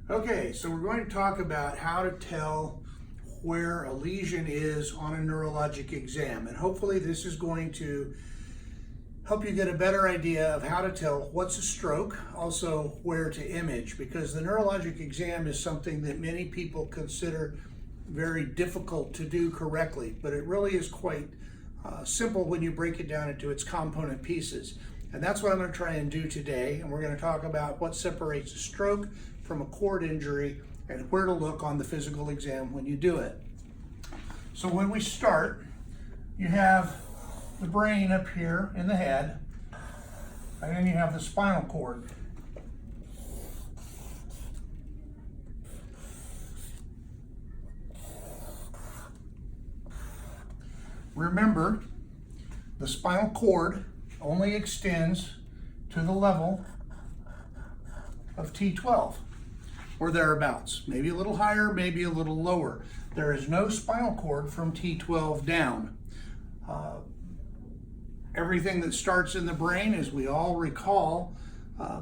Okay, so we're going to talk about how to tell where a lesion is on a neurologic exam, and hopefully this is going to help you get a better idea of how to tell what's a stroke, also where to image, because the neurologic exam is something that many people consider very difficult to do correctly, but it really is quite simple when you break it down into its component pieces. And that's what I'm going to try and do today, and we're going to talk about what separates a stroke from a cord injury and where to look on the physical exam when you do it. So when we start, you have the brain up here in the head, and then you have the spinal cord. Remember, the spinal cord only extends to the level of T12 or thereabouts, maybe a little higher, maybe a little lower. There is no spinal cord from T12 down. Everything that starts in the brain, as we all recall,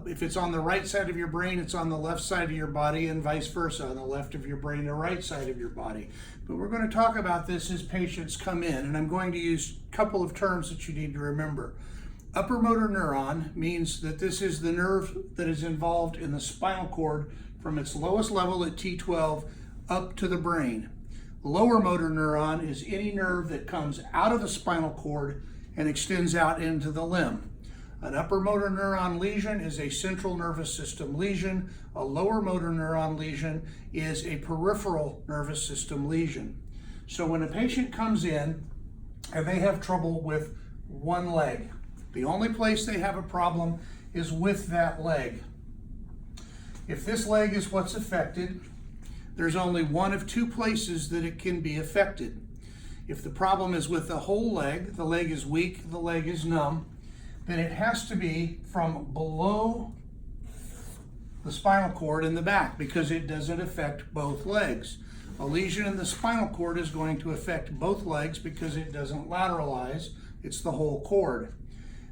if it's on the right side of your brain, it's on the left side of your body, and vice versa, on the left of your brain, the right side of your body. But we're going to talk about this as patients come in, and I'm going to use a couple of terms that you need to remember. Upper motor neuron means that this is the nerve that is involved in the spinal cord from its lowest level at T12 up to the brain. Lower motor neuron is any nerve that comes out of the spinal cord and extends out into the limb. An upper motor neuron lesion is a central nervous system lesion. A lower motor neuron lesion is a peripheral nervous system lesion. So when a patient comes in and they have trouble with one leg, the only place they have a problem is with that leg. If this leg is what's affected, there's only one of two places that it can be affected. If the problem is with the whole leg, the leg is weak, the leg is numb, then it has to be from below the spinal cord in the back because it doesn't affect both legs. A lesion in the spinal cord is going to affect both legs because it doesn't lateralize, it's the whole cord.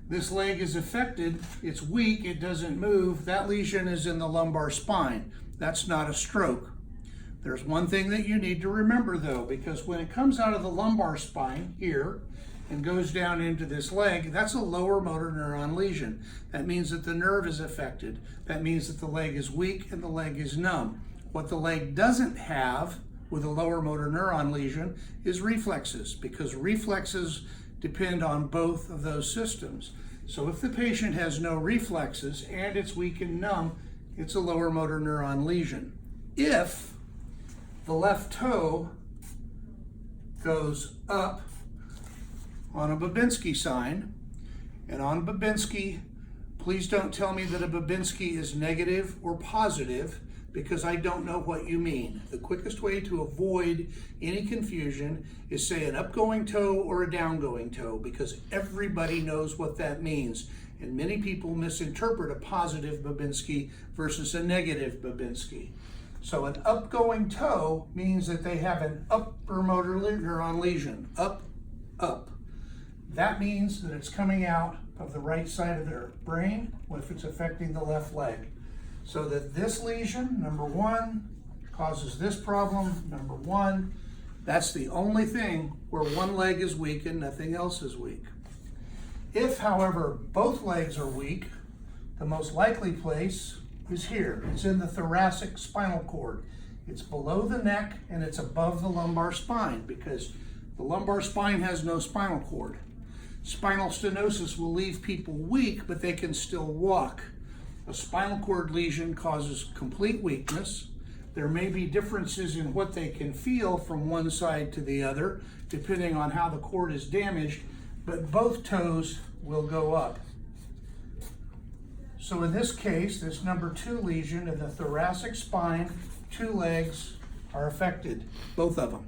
This leg is affected, it's weak, it doesn't move, that lesion is in the lumbar spine. That's not a stroke. There's one thing that you need to remember though, because when it comes out of the lumbar spine here and goes down into this leg, that's a lower motor neuron lesion. That means that the nerve is affected. That means that the leg is weak and the leg is numb. What the leg doesn't have with a lower motor neuron lesion is reflexes, because reflexes depend on both of those systems. So if the patient has no reflexes and it's weak and numb, it's a lower motor neuron lesion. If the left toe goes up on a Babinski sign, and on Babinski, please don't tell me that a Babinski is negative or positive, because I don't know what you mean. The quickest way to avoid any confusion is say an upgoing toe or a downgoing toe, because everybody knows what that means. And many people misinterpret a positive Babinski versus a negative Babinski. So an upgoing toe means that they have an upper motor neuron lesion, up. That means that it's coming out of the right side of their brain if it's affecting the left leg. So that this lesion, number one, causes this problem, number one. That's the only thing where one leg is weak and nothing else is weak. If, however, both legs are weak, the most likely place is here. It's in the thoracic spinal cord. It's below the neck and it's above the lumbar spine, because the lumbar spine has no spinal cord. Spinal stenosis will leave people weak, but they can still walk. A spinal cord lesion causes complete weakness. There may be differences in what they can feel from one side to the other, depending on how the cord is damaged, but both toes will go up. So in this case, this number 2 lesion in the thoracic spine, 2 legs are affected, both of them.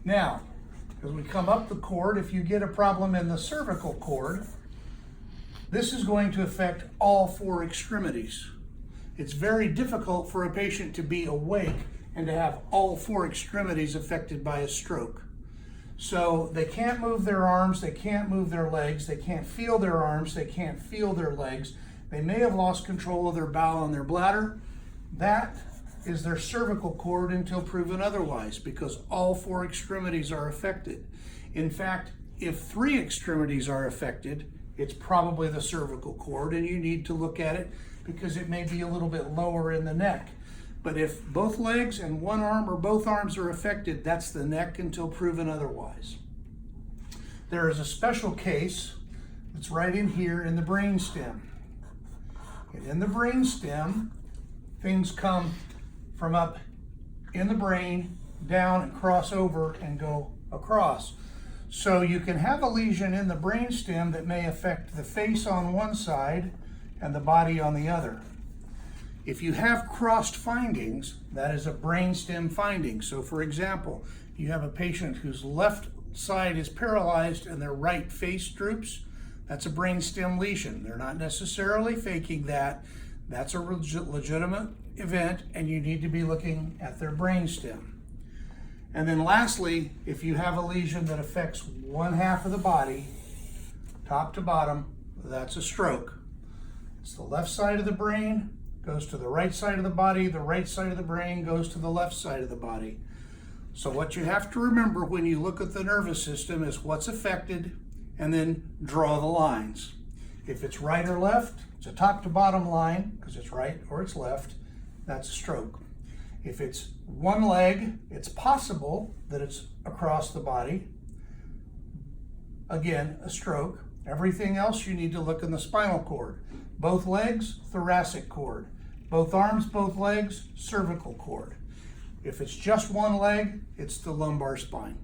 Now, as we come up the cord, if you get a problem in the cervical cord, this is going to affect all 4 extremities. It's very difficult for a patient to be awake and to have all 4 extremities affected by a stroke. So they can't move their arms, they can't move their legs, they can't feel their arms, they can't feel their legs. They may have lost control of their bowel and their bladder, that is their cervical cord until proven otherwise, because all 4 extremities are affected. In fact, if 3 extremities are affected, it's probably the cervical cord, and you need to look at it because it may be a little bit lower in the neck. But if both legs and one arm or both arms are affected, that's the neck until proven otherwise. There is a special case that's right in here in the brainstem. And in the brainstem, things come from up in the brain down and cross over and go across. So you can have a lesion in the brainstem that may affect the face on one side and the body on the other. If you have crossed findings, that is a brainstem finding. So for example, you have a patient whose left side is paralyzed and their right face droops, that's a brainstem lesion. They're not necessarily faking that. That's a legitimate event, and you need to be looking at their brainstem. And then lastly, if you have a lesion that affects one half of the body, top to bottom, that's a stroke. It's the left side of the brain goes to the right side of the body, the right side of the brain goes to the left side of the body. So what you have to remember when you look at the nervous system is what's affected, and then draw the lines. If it's right or left, it's a top to bottom line, because it's right or it's left, that's a stroke. If it's one leg, it's possible that it's across the body. Again, a stroke. Everything else you need to look in the spinal cord. Both legs, thoracic cord. Both arms, both legs, cervical cord. If it's just one leg, it's the lumbar spine.